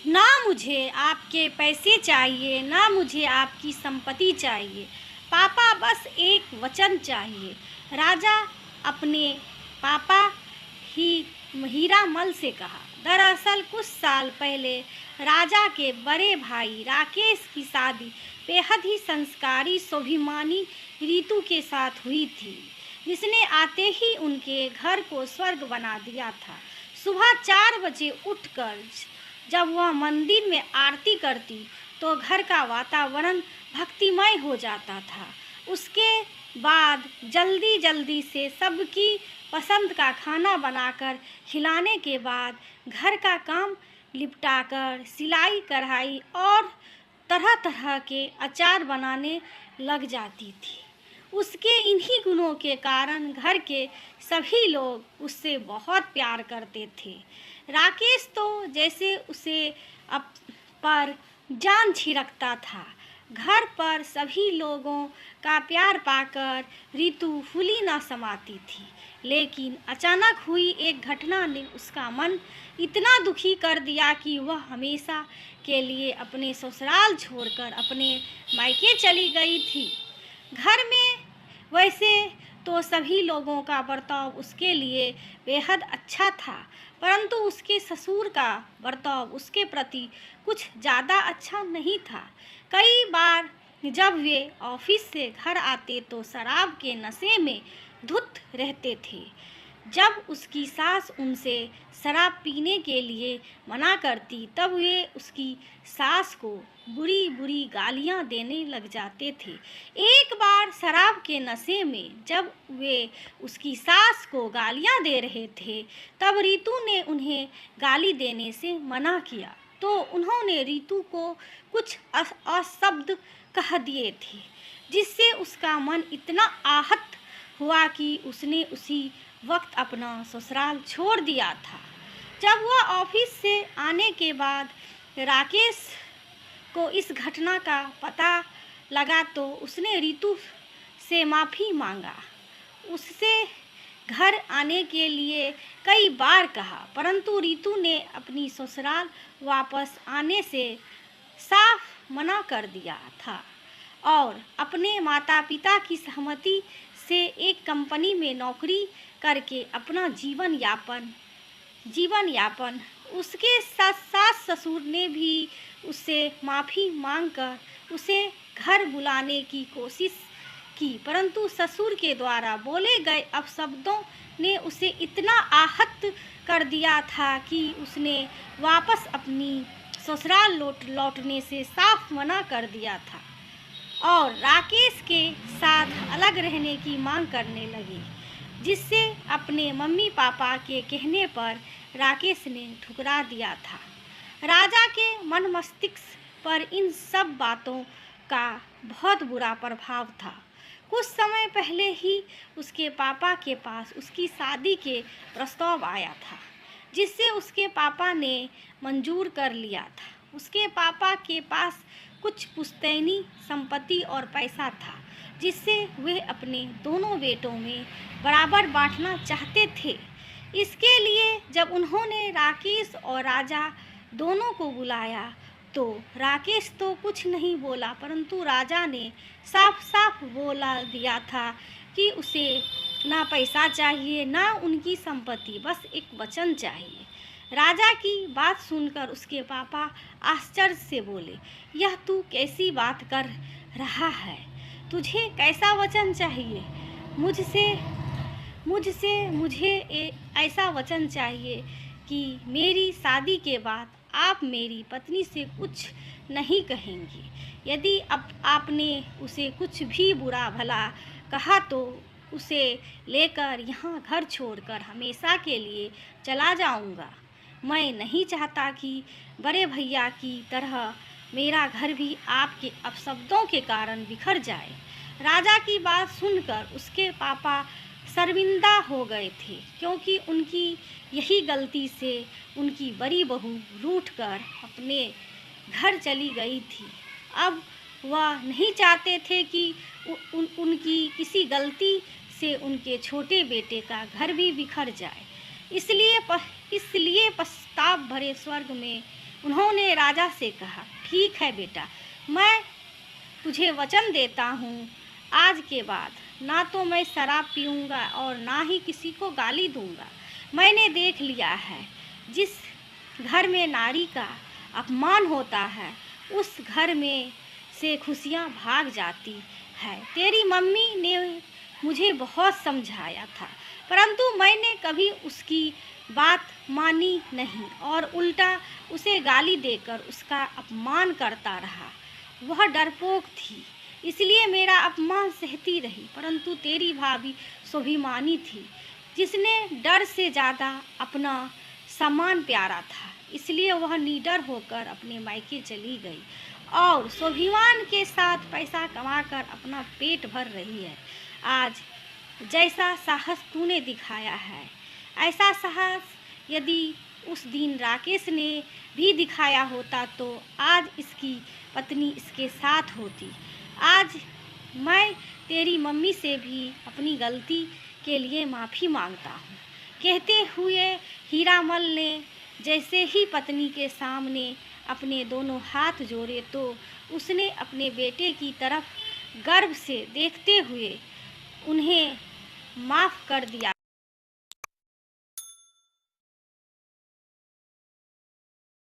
ना मुझे आपके पैसे चाहिए, ना मुझे आपकी संपत्ति चाहिए। पापा बस एक वचन चाहिए। राजा अपने पापा ही हीरामल से कहा। दरअसल कुछ साल पहले राजा के बड़े भाई राकेश की शादी बेहद ही संस्कारी स्वाभिमानी रीतू के साथ हुई थी, जिसने आते ही उनके घर को स्वर्ग बना दिया था। सुबह 4 बजे उठकर जब वह मंदिर में आरती करती तो घर का वातावरण भक्तिमय हो जाता था। उसके बाद जल्दी जल्दी से सबकी पसंद का खाना बनाकर खिलाने के बाद घर का काम निपटाकर सिलाई कढ़ाई और तरह तरह के अचार बनाने लग जाती थी। उसके इन्हीं गुणों के कारण घर के सभी लोग उससे बहुत प्यार करते थे। राकेश तो जैसे उसे अप पर जान छिड़कता था। घर पर सभी लोगों का प्यार पाकर रीतू फूली न समाती थी, लेकिन अचानक हुई एक घटना ने उसका मन इतना दुखी कर दिया कि वह हमेशा के लिए अपने ससुराल छोड़कर अपने मायके चली गई थी। घर में वैसे तो सभी लोगों का बर्ताव उसके लिए बेहद अच्छा था, परंतु उसके ससुर का बर्ताव उसके प्रति कुछ ज़्यादा अच्छा नहीं था। कई बार जब वे ऑफिस से घर आते तो शराब के नशे में धुत रहते थे। जब उसकी सास उनसे शराब पीने के लिए मना करती तब वे उसकी सास को बुरी बुरी गालियां देने लग जाते थे। एक बार शराब के नशे में जब वे उसकी सास को गालियां दे रहे थे तब रीतू ने उन्हें गाली देने से मना किया तो उन्होंने रीतू को कुछ अशब्द कह दिए थे, जिससे उसका मन इतना आहत हुआ कि उसने उसी वक्त अपना ससुराल छोड़ दिया था। जब वह ऑफिस से आने के बाद राकेश को इस घटना का पता लगा तो उसने रीतू से माफ़ी मांगा। उससे घर आने के लिए कई बार कहा, परंतु रीतू ने अपनी ससुराल वापस आने से साफ मना कर दिया था और अपने माता पिता की सहमति से एक कंपनी में नौकरी करके अपना जीवन यापन उसके सास ससुर ने भी उससे माफ़ी मांगकर उसे घर बुलाने की कोशिश की, परंतु ससुर के द्वारा बोले गए अपशब्दों ने उसे इतना आहत कर दिया था कि उसने वापस अपनी ससुराल लौटने से साफ मना कर दिया था और राकेश के साथ अलग रहने की मांग करने लगी, जिससे अपने मम्मी पापा के कहने पर राकेश ने ठुकरा दिया था। राजा के मन मस्तिष्क पर इन सब बातों का बहुत बुरा प्रभाव था। कुछ समय पहले ही उसके पापा के पास उसकी शादी के प्रस्ताव आया था, जिससे उसके पापा ने मंजूर कर लिया था। उसके पापा के पास कुछ पुश्तैनी संपत्ति और पैसा था, जिससे वे अपने दोनों बेटों में बराबर बांटना चाहते थे। इसके लिए जब उन्होंने राकेश और राजा दोनों को बुलाया तो राकेश तो कुछ नहीं बोला, परंतु राजा ने साफ साफ बोला दिया था कि उसे ना पैसा चाहिए ना उनकी संपत्ति, बस एक वचन चाहिए। राजा की बात सुनकर उसके पापा आश्चर्य से बोले, यह तू कैसी बात कर रहा है? तुझे कैसा वचन चाहिए? मुझे ऐसा वचन चाहिए कि मेरी शादी के बाद आप मेरी पत्नी से कुछ नहीं कहेंगी। यदि अब आपने उसे कुछ भी बुरा भला कहा तो उसे लेकर यहाँ घर छोड़कर हमेशा के लिए चला जाऊँगा। मैं नहीं चाहता कि बड़े भैया की तरह मेरा घर भी आपके अपशब्दों के कारण बिखर जाए। राजा की बात सुनकर उसके पापा शर्मिंदा हो गए थे, क्योंकि उनकी यही गलती से उनकी बड़ी बहू रूठकर अपने घर चली गई थी। अब वह नहीं चाहते थे कि उनकी किसी गलती से उनके छोटे बेटे का घर भी बिखर जाए। इसलिए पश्चाताप भरे स्वर्ग में उन्होंने राजा से कहा, ठीक है बेटा, मैं तुझे वचन देता हूँ, आज के बाद ना तो मैं शराब पीऊँगा और ना ही किसी को गाली दूँगा। मैंने देख लिया है, जिस घर में नारी का अपमान होता है उस घर में से खुशियाँ भाग जाती है। तेरी मम्मी ने मुझे बहुत समझाया था, परंतु मैंने कभी उसकी बात मानी नहीं और उल्टा उसे गाली देकर उसका अपमान करता रहा। वह डरपोक थी, इसलिए मेरा अपमान सहती रही, परंतु तेरी भाभी स्वाभिमानी थी, जिसने डर से ज़्यादा अपना सम्मान प्यारा था, इसलिए वह निडर होकर अपने मायके चली गई और स्वाभिमान के साथ पैसा कमाकर अपना पेट भर रही है। आज जैसा साहस तूने दिखाया है, ऐसा साहस यदि उस दिन राकेश ने भी दिखाया होता तो आज इसकी पत्नी इसके साथ होती। आज मैं तेरी मम्मी से भी अपनी गलती के लिए माफ़ी मांगता हूँ। कहते हुए हीरामल ने जैसे ही पत्नी के सामने अपने दोनों हाथ जोड़े तो उसने अपने बेटे की तरफ गर्व से देखते हुए उन्हें माफ़ कर दिया।